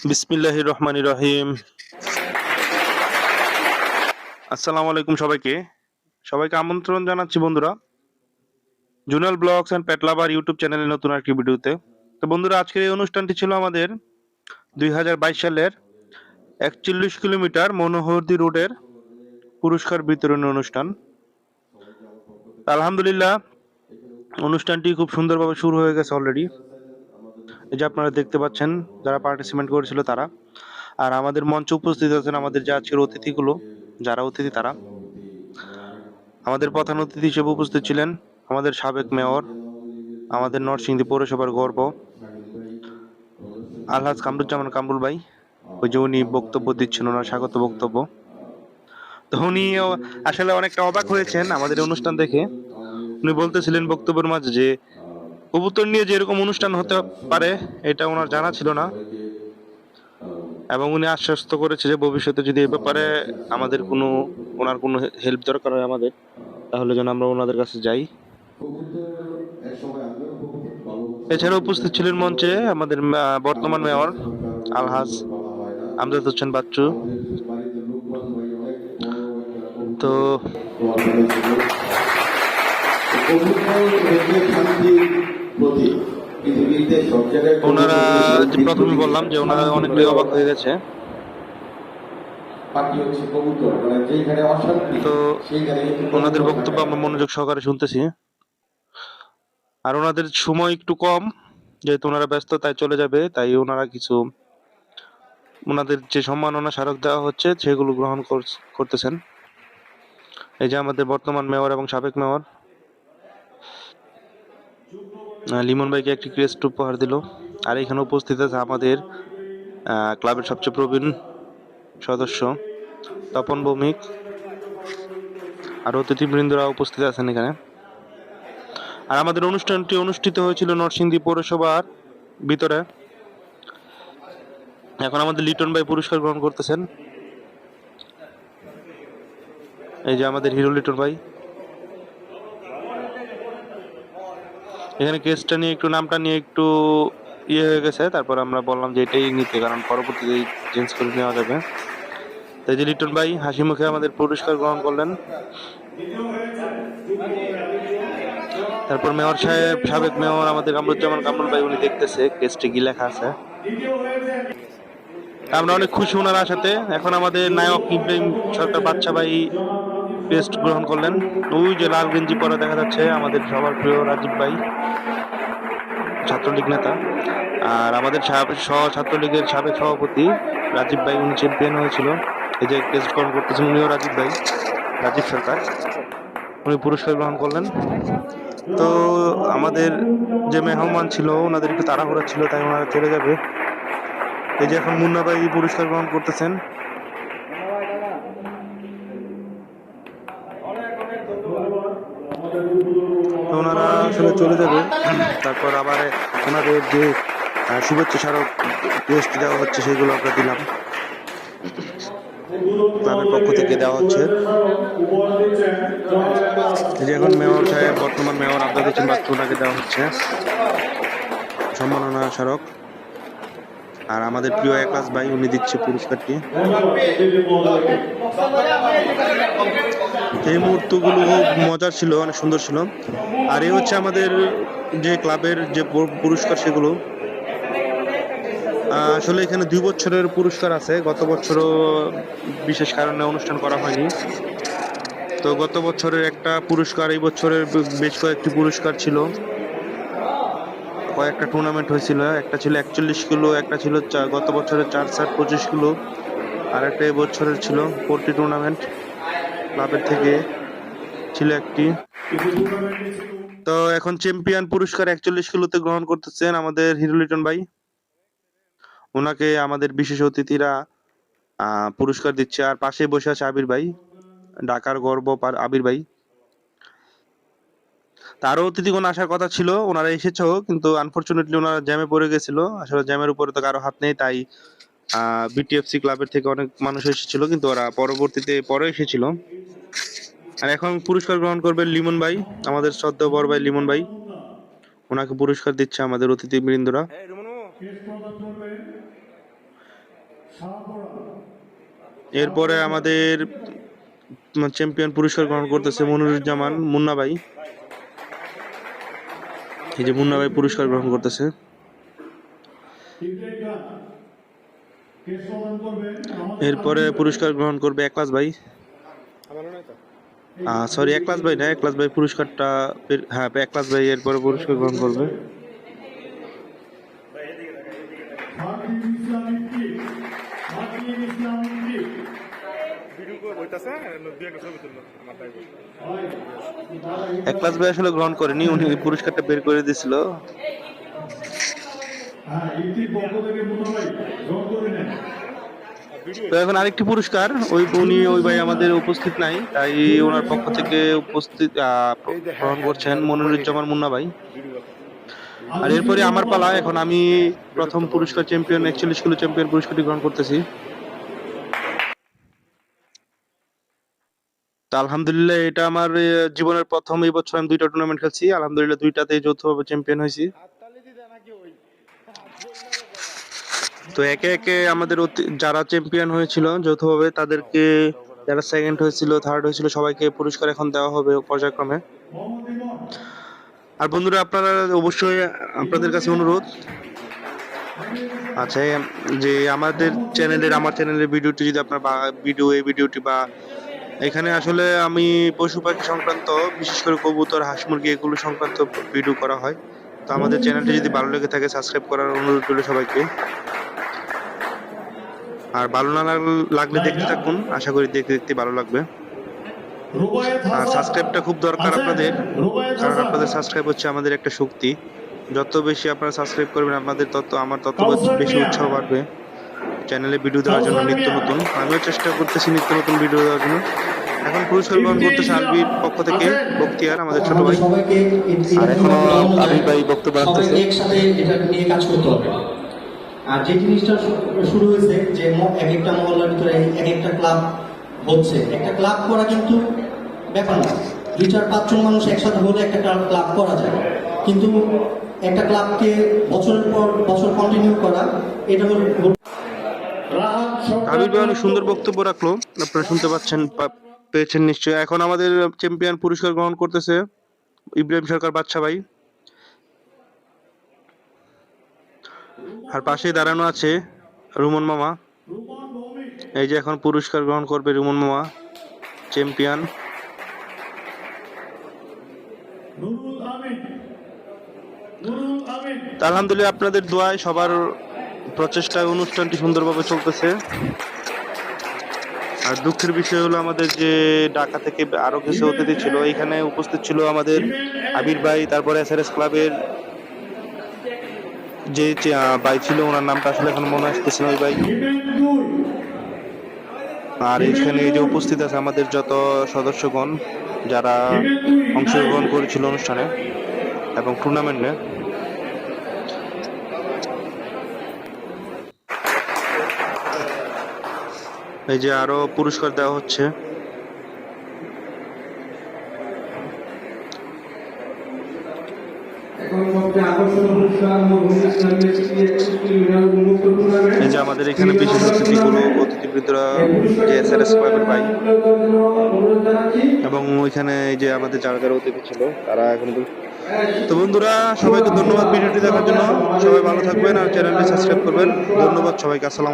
বিসমিল্লাহির রহমানির রহিম। আসসালামু আলাইকুম সবাইকে। সবাইকে আমন্ত্রণ জানাচ্ছি বন্ধুরা Junal blogs and pet lover YouTube চ্যানেলের নতুন একটি ভিডিওতে। তো বন্ধুরা, আজকের এই অনুষ্ঠানটি ছিল আমাদের 2022 সালের 41 কিলোমিটার মনোহরদী রোডের পুরস্কার বিতরণী অনুষ্ঠান। আলহামদুলিল্লাহ, অনুষ্ঠানটি খুব সুন্দরভাবে শুরু হয়ে গেছে অলরেডি। এই যে আপনারা দেখতে পাচ্ছেন যারা পার্টিসিপেট করেছিল তারা, আর আমাদের মঞ্চে উপস্থিত আছেন আমাদের যে আজকের অতিথিগুলো, যারা অতিথি তারা। আমাদের প্রধান অতিথি হিসেবে উপস্থিত ছিলেন আমাদের সাবেক মেয়র, আমাদের নরসিংদী পৌরসভার গর্ব আলহাজ কামরুজ্জামান কামরুল ভাই। ওই যে উনি বক্তব্য দিচ্ছেন, ওনার স্বাগত বক্তব্য। তো উনি আসলে অনেকটা অবাক হয়েছেন আমাদের অনুষ্ঠান দেখে। উনি বলতেছিলেন বক্তব্যের মাঝে যে কবুতর নিয়ে যে এরকম অনুষ্ঠান হতে পারে এটা ওনার জানা ছিল না, এবং উনি আশ্বস্ত করেছে যে ভবিষ্যতে যদি এ ব্যাপারে আমাদের ওনার কোনো হেল্প দরকার হয় আমাদের, তাহলে যেন আমরা ওনাদের কাছে যাই। এছাড়া উপস্থিত ছিলেন মঞ্চে আমাদের বর্তমান মেয়র আলহাজ আমজাদ হোসেন বাচ্চু। তো ওনারা যে প্রথমে বললাম যে ওনারা অনেকটাই অবাক হয়ে গেছে। তো ওনাদের বক্তব্য আমরা মনোযোগ সহকারে শুনতেছি, আর ওনাদের সময় একটু কম, যেহেতু ওনারা ব্যস্ত তাই চলে যাবে, তাই ওনারা কিছু ওনাদের যে সম্মাননা স্মারক দেওয়া হচ্ছে সেগুলো গ্রহণ করতেছেন। এই যে আমাদের বর্তমান মেয়র এবং সাবেক মেয়র লিমন ভাইকে একটি ক্রেস্ট উপহার দিল। আর এখানে উপস্থিত আছে আমাদের ক্লাবের সবচেয়ে প্রবীণ সদস্য তপন ভৌমিক, আর অতিথিবৃন্দরা উপস্থিত আছেন এখানে। আর আমাদের অনুষ্ঠানটি অনুষ্ঠিত হয়েছিল নরসিংদী পৌরসভার ভিতরে। এখন আমাদের লিটন ভাই পুরস্কার গ্রহণ করতেছেন। এই যে আমাদের হিরো লিটন ভাই। এখানে কেসটা নিয়ে একটু নামটা নিয়ে একটু হয়ে গেছে, তারপর আমরা বললাম যে এটাই নিতে, কারণ পরবর্তীতে চেঞ্জ করে নেওয়া যাবে। তাই যে লিটন ভাই হাসি মুখে আমাদের পুরস্কার গ্রহণ করলেন। তারপর মেয়র সাহেব, সাবেক মেয়র আমাদের কামরুজ্জামান কামরুল ভাই, উনি দেখতেছে কেসটি কি লেখা আছে। আমরা অনেক খুশি ওনার সাথে। এখন আমাদের নায়ক ইব্রাহিম সরকার বাচ্চা ভাই পেস্ট গ্রহণ করলেন। ওই যে লাল গেঞ্জি পরে দেখা যাচ্ছে আমাদের সবার প্রিয় রাজীব ভাই, ছাত্রলীগ নেতা। আর আমাদের ছাত্রলীগের সাবেক সভাপতি রাজীব ভাই, উনি চ্যাম্পিয়ন হয়েছিল। এই যে পেস্ট গ্রহণ করতেছেন উনিও রাজীব ভাই, রাজীব সরকার, উনি পুরস্কার গ্রহণ করলেন। তো আমাদের যে মেহমান ছিল ওনাদের একটু তাড়াহুড়া ছিল, তাই ওনারা চলে যাবে। এই যে এখন মুন্না ভাই পুরস্কার গ্রহণ করতেছেন। ওনারা আসলে চলে যাবে, তারপর আবার ওনাদের যে শুভেচ্ছা স্মারক টেস্ট দেওয়া হচ্ছে সেগুলো আমরা দিলাম, ক্লাবের পক্ষ থেকে দেওয়া হচ্ছে। যে এখন মেয়র সাহেব, বর্তমান মেয়র আমজাদ হোসেন বাচ্চু, ওনাকে দেওয়া হচ্ছে সম্মাননা স্মারক। আর আমাদের প্রিয় একলাস ভাই, উনি দিচ্ছে পুরস্কারটি। এই মুহূর্তগুলো খুব মজার ছিল, অনেক সুন্দর ছিল। আর এই হচ্ছে আমাদের যে ক্লাবের যে পুরস্কার, সেগুলো আসলে এখানে 2 বছরের পুরস্কার আছে। গত বছরও বিশেষ কারণে অনুষ্ঠান করা হয়নি, তো গত বছরের একটা পুরস্কার, এই বছরের বেশ কয়েকটি পুরস্কার ছিল। কয়েকটা টুর্নামেন্ট হয়েছিল, একটা ছিল 41 কিলো, একটা ছিল গত বছরের 4/25 কিলো, আর একটা এবছরের ছিল পোল্ট্রি টুর্নামেন্ট ক্লাবের থেকে ছিল একটি। তো এখন চ্যাম্পিয়ন পুরস্কার 41 কিলোতে গ্রহণ করতেছেন আমাদের হিরো লিটন ভাই। ওনাকে আমাদের বিশেষ অতিথিরা পুরস্কার দিচ্ছে। আর পাশে বসে আছে আবির ভাই, ঢাকার গর্ব আবির ভাই। তারও অতিথিগণ আসার কথা ছিল, ওনারা এসেছেও, কিন্তু আনফরচুনেটলি ওনারা জ্যামে পড়ে গেছিল। আসলে জ্যামের উপরে তো কারো হাত নেই, তাই বিটিএফসি ক্লাবের থেকে অনেক মানুষ এসেছিল, কিন্তু ওরা পরবর্তীতে পরে এসেছিল। আর এখন পুরস্কার গ্রহণ করবে লিমন ভাই, আমাদের শ্রদ্ধেয় বড় ভাই লিমন ভাই। ওনাকে পুরস্কার দিচ্ছে আমাদের অতিথিবৃন্দরা। এরপরে আমাদের চ্যাম্পিয়ন পুরস্কার গ্রহণ করতেছে মনিরুজ্জামান মুন্না ভাই। এই যে মুন্না ভাই পুরস্কার গ্রহণ করতেছে। এরপরে পুরস্কার গ্রহণ করবে একলাস ভাই। সরি, একলাস ভাই না, একলাস ভাই পুরস্কারটা, হ্যাঁ একলাস ভাই এরপরে পুরস্কার গ্রহণ করবে। একলাস ভাই আসলে গ্রহণ করেনি, উনি পুরস্কারটা বের করে দিয়েছিল। তো এখন আরেকটি পুরস্কার, ওই ভাই আমাদের উপস্থিত নাই, তাই ওনার পক্ষ থেকে উপস্থিত গ্রহণ করছেন মনিরুজ্জামান মুন্না ভাই। আর এরপরে আমার পালা, এখন আমি প্রথম পুরস্কার চ্যাম্পিয়ন 41 কিলো চ্যাম্পিয়ন পুরস্কারটি গ্রহণ করতেছি। তা আলহামদুলিল্লাহ, এটা আমার জীবনের প্রথম। এই বছর আমি 2টা টুর্নামেন্ট খেলছি, আলহামদুলিল্লাহ 2টাতেই যৌথভাবে চ্যাম্পিয়ন হয়েছি। তো একে একে আমাদের যারা চ্যাম্পিয়ন হয়েছিল যৌথভাবে, তাদেরকে, যারা সেকেন্ড হয়েছিল, থার্ড হয়েছিল, সবাইকে পুরস্কার এখন দেওয়া হবে পর্যায়ক্রমে। আর বন্ধুরা, আপনারা অবশ্যই, আপনাদের কাছে অনুরোধ আচ্ছা, যে আমার চ্যানেলের ভিডিওটি যদি আপনার এই ভিডিওটি বা এখানে আসলে আমি পশু পাখি সংক্রান্ত, বিশেষ করে কবুতর, হাঁস মুরগি, এগুলো সংক্রান্ত ভিডিও করা হয়। তো আমাদের চ্যানেলটি যদি ভালো লেগে থাকে সাবস্ক্রাইব করার অনুরোধ রইল সবাইকে। আর ভালো না লাগলে দেখতে থাকুন, আশা করি দেখতে দেখতে ভালো লাগবে। আর সাবস্ক্রাইবটা খুব দরকার আপনাদের, কারণ আপনাদের সাবস্ক্রাইব হচ্ছে আমাদের একটা শক্তি। যত বেশি আপনারা সাবস্ক্রাইব করবেন আমার তত বেশি উৎসাহ বাড়বে চ্যানেলে ভিডিও দেওয়ার জন্য, নিত্য নতুন। আমিও চেষ্টা করতেছি নিত্য নতুন ভিডিও দেওয়ার জন্য। এখন পুরস্কার গ্রহণ করতেছে আলবির পক্ষ থেকে বক্তিয়ার, আমাদের ছোট ভাই। আর এখনো আলবির ভাই বক্তব্য রাখতেছে। একসাথে এটা নিয়ে কাজ করতে হবে। আর যে জিনিসটা শুরু হয়েছে যে এক একটা মহল্লার ভিতরে এক একটা ক্লাব হচ্ছে, একটা ক্লাব করা কিন্তু ব্যাপার না। 2-4-5 জন মানুষ একসাথে হলে একটা ক্লাব করা যায়, কিন্তু একটা ক্লাবকে বছরের পর বছর কন্টিনিউ করা, এটা হলো। আবির ভাই অনেক সুন্দর বক্তব্য রাখলো, আপনারা শুনতে পেয়েছেন নিশ্চয়ই। এখন আমাদের চ্যাম্পিয়ন পুরস্কার গ্রহণ করতেছে ইব্রাহিম সরকার বাদশা ভাই। আর পাশেই দাঁড়ানো আছে রুমন মামা। এই যে এখন পুরস্কার গ্রহণ করবে রুমন মামা, চ্যাম্পিয়ন। আলহামদুলিল্লাহ, আপনাদের দোয়ায়, সবার প্রচেষ্টায় অনুষ্ঠানটি সুন্দরভাবে চলতেছে। আর দুঃখের বিষয় হলো, আমাদের যে ঢাকা থেকে আরো কিছু অতিথি ছিল, এখানে উপস্থিত ছিল আমাদের আবির ভাই, তারপরে SRS ক্লাবের যে ভাই ছিল, ওনার নামটা আসলে এখন মনে আসতেছে না, ওই ভাই। আর এখানে যে উপস্থিত আছে আমাদের যত সদস্যগণ, যারা অংশগ্রহণ করেছিল অনুষ্ঠানে এবং টুর্নামেন্টে। এই যে আরো পুরস্কার দেওয়া হচ্ছে। এই যে আমাদের এখানে বিশেষ অতিথিবৃন্দরা, যে SRS ক্লাবের ভাই, এবং ওইখানে এই যে আমাদের যারা যারা অতিথি ছিল তারা এখন। তো বন্ধুরা, সবাইকে ধন্যবাদ ভিডিওটি দেখার জন্য। সবাই ভালো থাকবেন আর চ্যানেলটি সাবস্ক্রাইব করবেন। ধন্যবাদ সবাইকে। আসসালাম।